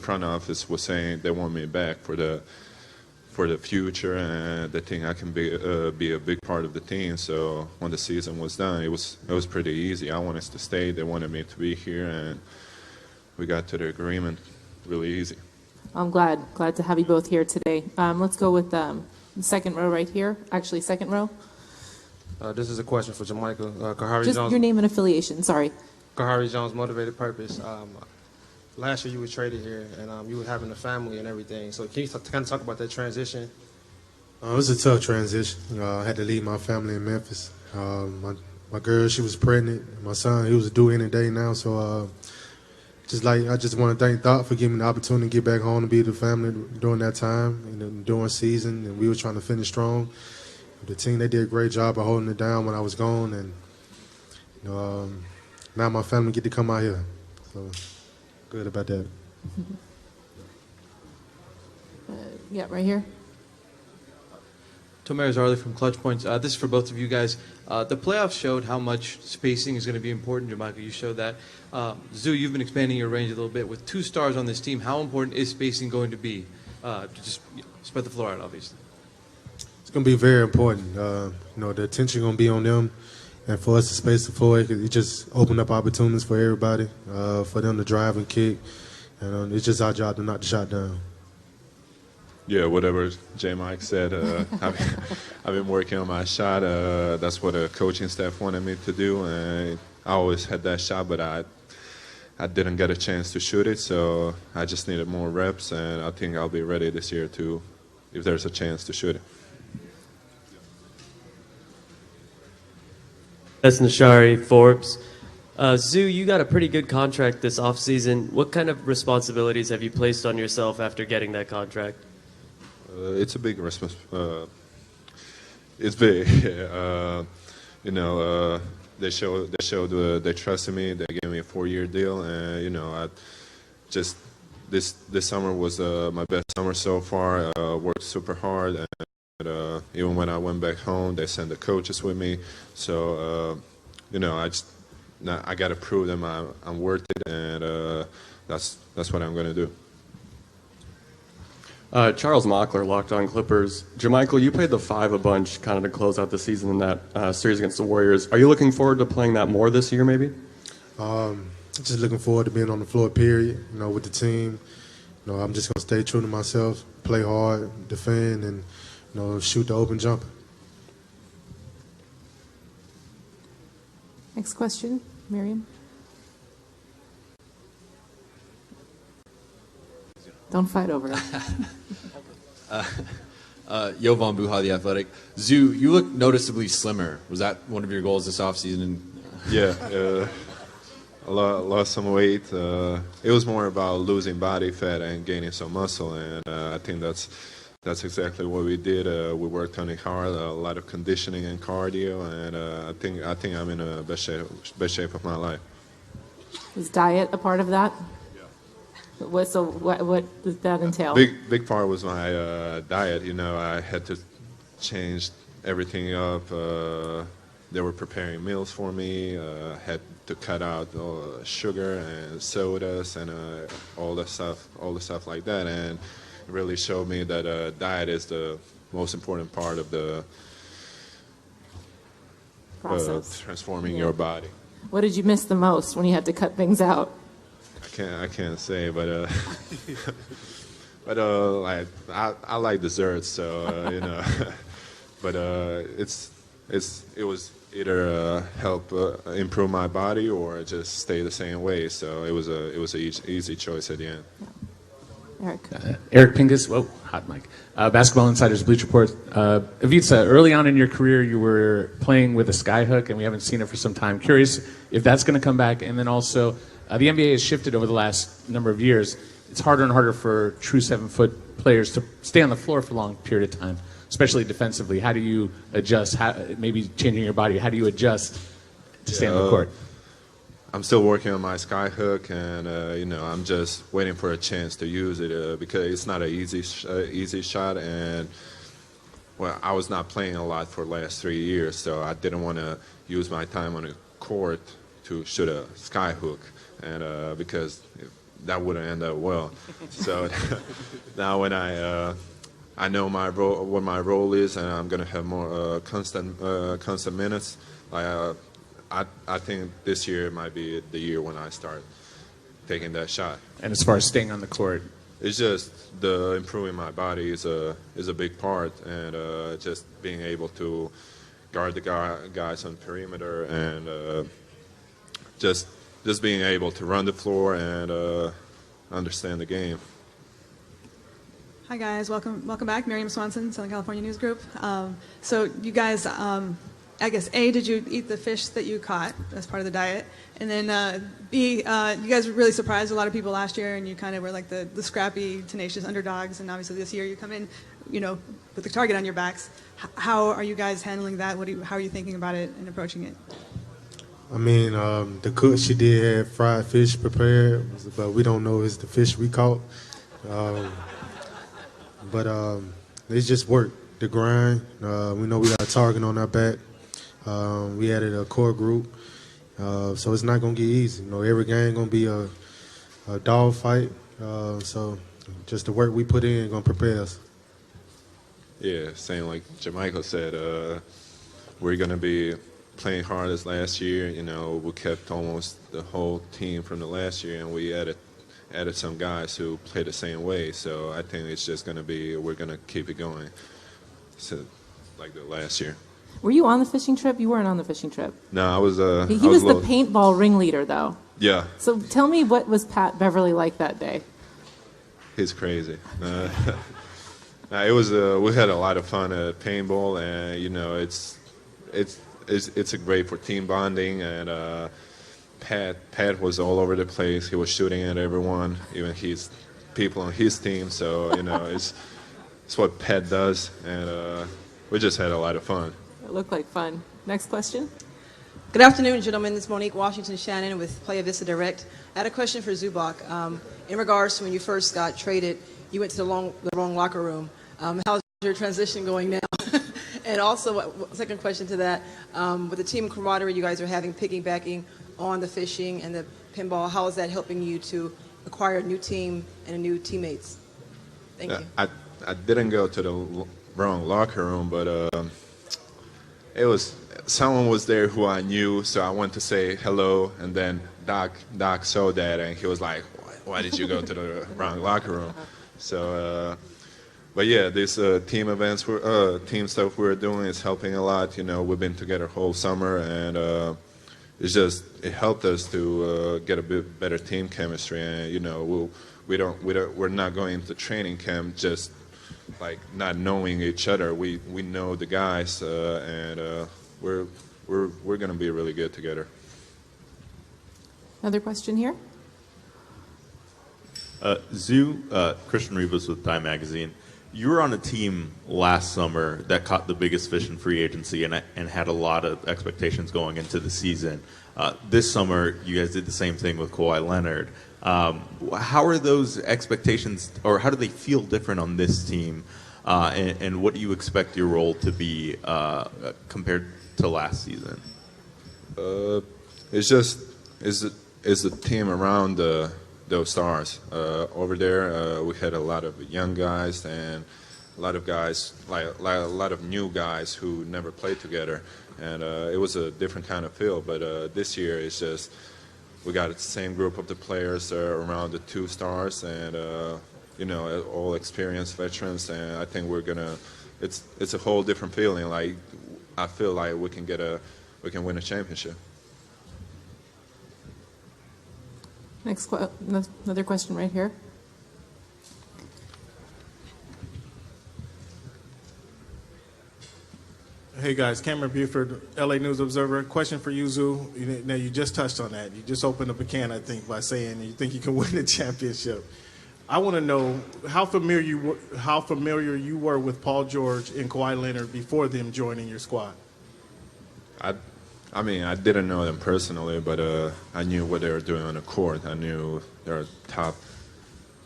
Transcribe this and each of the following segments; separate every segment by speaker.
Speaker 1: front office was saying they want me back for the future, and they think I can be a big part of the team. So when the season was done, it was pretty easy. I wanted to stay. They wanted me to be here, and we got to the agreement really easy.
Speaker 2: I'm glad to have you both here today. Let's go with the second row right here. Actually, second row.
Speaker 3: This is a question for JaMychal. Kahari
Speaker 2: Just
Speaker 3: Jones.
Speaker 2: your name and affiliation. Sorry.
Speaker 3: Kahari Jones, Motivated Purpose. Last year you were traded here, and you were having a family and everything. So can you kind of talk about that transition?
Speaker 4: It was a tough transition. I had to leave my family in Memphis. My girl, she was pregnant. My son, he was due any day now. So I just want to thank Doc for giving me the opportunity to get back home and be with the family during that time and during season. And we were trying to finish strong. The team, they did a great job of holding it down when I was gone. And now my family get to come out here. So good about that.
Speaker 2: Yeah, right here.
Speaker 5: Tomer Zarli from Clutch Points. This is for both of you guys. The playoffs showed how much spacing is going to be important. JaMychal, you showed that. Zoo, you've been expanding your range a little bit. With 2 stars on this team, how important is spacing going to be? Just spread the floor out, obviously.
Speaker 4: It's going to be very important. The attention going to be on them, and for us to space the floor, it just opened up opportunities for everybody, for them to drive and kick. And it's just our job to knock the shot down.
Speaker 1: Yeah, whatever J-Mike said, I've been working on my shot. That's what the coaching staff wanted me to do, and I always had that shot, but I didn't get a chance to shoot it, so I just needed more reps, and I think I'll be ready this year too, if there's a chance to shoot it.
Speaker 6: That's Nashari, Forbes. Zoo, you got a pretty good contract this offseason. What kind of responsibilities have you placed on yourself after getting that contract?
Speaker 1: It's a big responsibility. It's big. They showed they trusted me. They gave me a 4-year deal, and I just this summer was my best summer so far. Worked super hard, and even when I went back home, they sent the coaches with me. So I got to prove them I'm worth it, and that's what I'm going to do.
Speaker 7: Charles Mockler, Locked On Clippers. JaMychal, you played the 5 a bunch kind of to close out the season in that series against the Warriors. Are you looking forward to playing that more this year, maybe?
Speaker 4: Just looking forward to being on the floor, period, with the team. I'm just going to stay true to myself, play hard, defend, and, shoot the open jumper.
Speaker 2: Next question, Miriam. Don't fight over it.
Speaker 8: Jovan Buha, The Athletic. Zoo, you look noticeably slimmer. Was that one of your goals this offseason?
Speaker 1: Yeah, I lost some weight. It was more about losing body fat and gaining some muscle, and I think that's exactly what we did. We worked on it hard, a lot of conditioning and cardio, and I think I'm in the best shape of my life.
Speaker 2: Is diet a part of that? What does that entail?
Speaker 1: Big part was my diet. I had to change everything up. They were preparing meals for me. Had to cut out sugar and sodas and all the stuff like that. And it really showed me that diet is the most important part of the
Speaker 2: process,
Speaker 1: transforming your body.
Speaker 2: What did you miss the most when you had to cut things out?
Speaker 1: I can't say, but I like desserts, so but it was either help improve my body or just stay the same way. So it was an easy choice at the end.
Speaker 2: Eric.
Speaker 9: Eric Pingus, whoa, hot mic. Basketball Insider's Bleach Report. Ivica, early on in your career, you were playing with a skyhook, and we haven't seen it for some time. Curious if that's going to come back, and then also. The NBA has shifted over the last number of years. It's harder and harder for true 7-foot players to stay on the floor for a long period of time, especially defensively. How do you adjust? Maybe changing your body. How do you adjust to stay on the court?
Speaker 1: I'm still working on my sky hook, and I'm just waiting for a chance to use it because it's not an easy shot. And I was not playing a lot for the last 3 years, so I didn't want to use my time on the court to shoot a sky hook. And because that wouldn't end up well. So now when I know my role, what my role is, and I'm gonna have more constant minutes. I think this year might be the year when I start taking that shot.
Speaker 9: And as far as staying on the court,
Speaker 1: It's just the improving my body is a big part, and just being able to guard the guys on perimeter, and just being able to run the floor and understand the game.
Speaker 10: Hi guys, welcome back. Miriam Swanson, Southern California News Group. So you guys, I guess A, did you eat the fish that you caught as part of the diet? And then B, you guys were really surprised a lot of people last year, and you kind of were like the scrappy, tenacious underdogs. And obviously this year you come in, with the target on your backs. How are you guys handling that? How are you thinking about it and approaching it?
Speaker 4: I mean, the cook, she did have fried fish prepared, but we don't know it's the fish we caught. But it's just work, the grind. We know we got a target on our back. We added a core group, so it's not gonna get easy. Every game gonna be a dog fight. So just the work we put in gonna prepare us.
Speaker 1: Yeah, same like JaMychal said. We're gonna be playing hard as last year. We kept almost the whole team from the last year, and we added some guys who play the same way. So I think it's just gonna be, we're gonna keep it going. So like the last year.
Speaker 2: Were you on the fishing trip? You weren't on the fishing trip.
Speaker 1: No, I was.
Speaker 2: He was the paintball ringleader, though.
Speaker 1: Yeah.
Speaker 2: So tell me, what was Pat Beverly like that day?
Speaker 1: He's crazy. It was. We had a lot of fun at paintball, and it's a great for team bonding. And Pat was all over the place. He was shooting at everyone, even his people on his team. So it's what Pat does, and we just had a lot of fun.
Speaker 2: It looked like fun. Next question.
Speaker 11: Good afternoon, gentlemen. This is Monique Washington Shannon with Playa Vista Direct. I had a question for Zubac. In regards to when you first got traded, you went to the wrong locker room. How's your transition going now? And also, second question to that, with the team camaraderie you guys are having, piggybacking on the fishing and the pinball, how is that helping you to acquire a new team and new teammates? Thank you.
Speaker 1: I didn't go to the wrong locker room, but it was someone was there who I knew, so I went to say hello, and then Doc saw that, and he was like, "Why did you go to the wrong locker room?" So, but yeah, this team events, team stuff we're doing is helping a lot. We've been together whole summer, and it helped us to get a bit better team chemistry, and we're not going into training camp just like not knowing each other. We know the guys, and we're gonna be really good together.
Speaker 2: Another question here.
Speaker 12: Zoo, Christian Rivas with Time Magazine. You were on a team last summer that caught the biggest fish in free agency and had a lot of expectations going into the season. This summer, you guys did the same thing with Kawhi Leonard. How are those expectations, or how do they feel different on this team? And what do you expect your role to be compared to last season?
Speaker 1: It's just is the team around those stars over there. We had a lot of young guys and a lot of guys, like a lot of new guys who never played together, and it was a different kind of feel. But this year it's just we got the same group of the players around the two stars, and all experienced veterans, and I think we're gonna. It's a whole different feeling. Like I feel like we can win a championship.
Speaker 2: Another question right here.
Speaker 13: Hey guys, Cameron Buford, LA News Observer. Question for you, Zoo. Now you just touched on that. You just opened up a can, I think, by saying you think you can win the championship. I want to know how familiar you were with Paul George and Kawhi Leonard before them joining your squad.
Speaker 1: I mean, I didn't know them personally, but I knew what they were doing on the court. I knew they're top.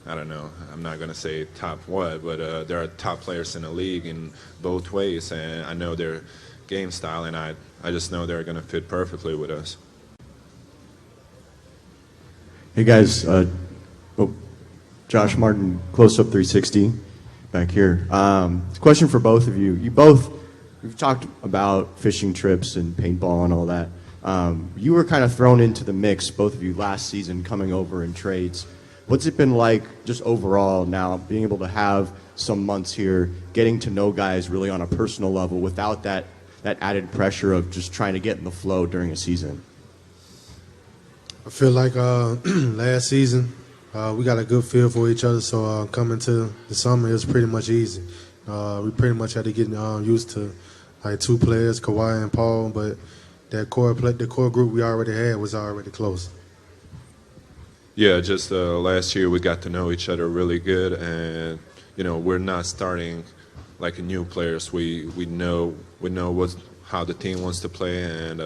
Speaker 1: I don't know. I'm not gonna say top what, but there are top players in the league in both ways, and I know their game style, and I just know they're gonna fit perfectly with us.
Speaker 14: Hey guys, Josh Martin, Close Up 360, back here. Question for both of you. You've talked about fishing trips and paintball and all that. You were kind of thrown into the mix, both of you, last season, coming over in trades. What's it been like just overall now, being able to have some months here, getting to know guys really on a personal level without that added pressure of just trying to get in the flow during a season?
Speaker 4: I feel like last season we got a good feel for each other, so coming to the summer it was pretty much easy. We pretty much had to get used to like two players, Kawhi and Paul, but the core group we already had was already close.
Speaker 1: Yeah, just last year we got to know each other really good, and we're not starting like new players. We know how the team wants to play and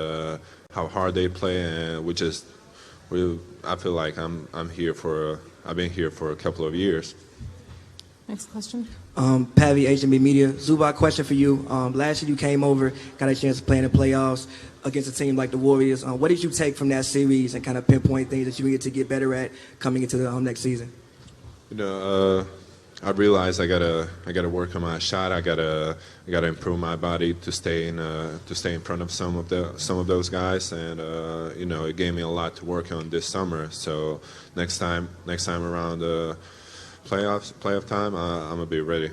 Speaker 1: how hard they play, and I feel like I've been here for a couple of years.
Speaker 2: Next question.
Speaker 15: Pavi, HMB Media. Zubac, question for you. Last year you came over, got a chance to play in the playoffs against a team like the Warriors. What did you take from that series and kind of pinpoint things that you needed to get better at coming into the next season?
Speaker 1: I realized I gotta work on my shot. I gotta improve my body to stay in front of some of those guys, and it gave me a lot to work on this summer. So next time around the playoff time, I'm gonna be ready.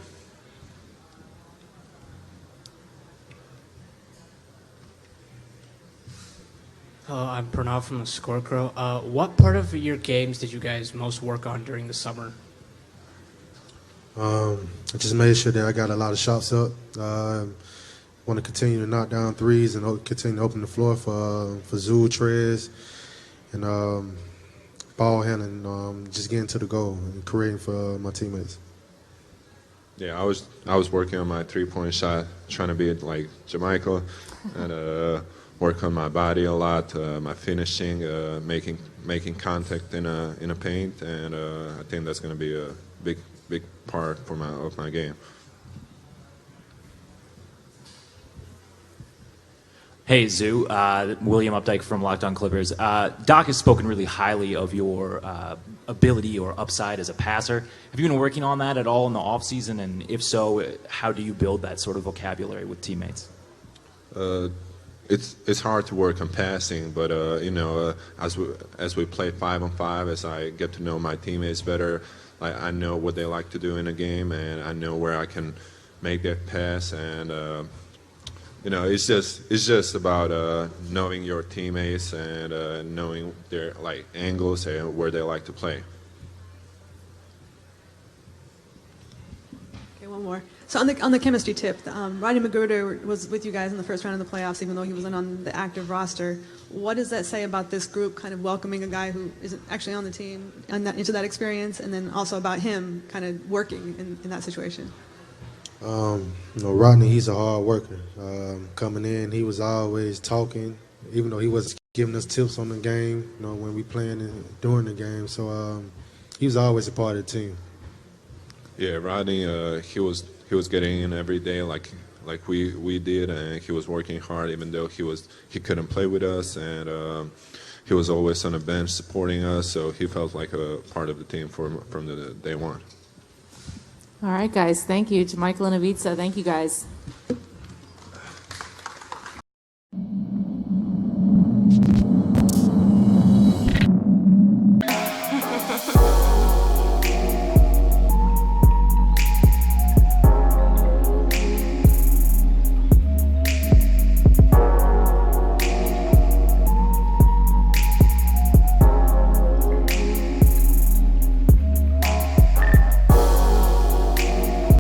Speaker 16: I'm Pranav from the Scorecrow. What part of your games did you guys most work on during the summer?
Speaker 4: I just made sure that I got a lot of shots up. Want to continue to knock down threes and continue to open the floor for Zoo, Trez, and ball handling, just getting to the goal and creating for my teammates.
Speaker 1: Yeah, I was working on my three-point shot, trying to be like JaMychal, and work on my body a lot, my finishing, making contact in a paint, and I think that's going to be a big part of my game.
Speaker 17: Hey, Zoo. William Updike from Locked On Clippers. Doc has spoken really highly of your ability or upside as a passer. Have you been working on that at all in the offseason? And if so, how do you build that sort of vocabulary with teammates?
Speaker 1: It's hard to work on passing, but as we play 5-on-5, as I get to know my teammates better, I know what they like to do in a game, and I know where I can make that pass, and it's just about knowing your teammates and knowing their angles and where they like to play.
Speaker 10: Okay, one more. So on the chemistry tip, Rodney McGruder was with you guys in the first round of the playoffs, even though he wasn't on the active roster. What does that say about this group, kind of welcoming a guy who isn't actually on the team into that experience, and then also about him kind of working in that situation?
Speaker 4: Rodney, he's a hard worker. Coming in, he was always talking, even though he wasn't giving us tips on the game, when we playing during the game. So he was always a part of the team.
Speaker 1: Yeah, Rodney, he was getting in every day like we did, and he was working hard even though he couldn't play with us, and he was always on the bench supporting us, so he felt like a part of the team from the day one.
Speaker 2: All right, guys. Thank you. JaMychal and Ivica, thank you, guys.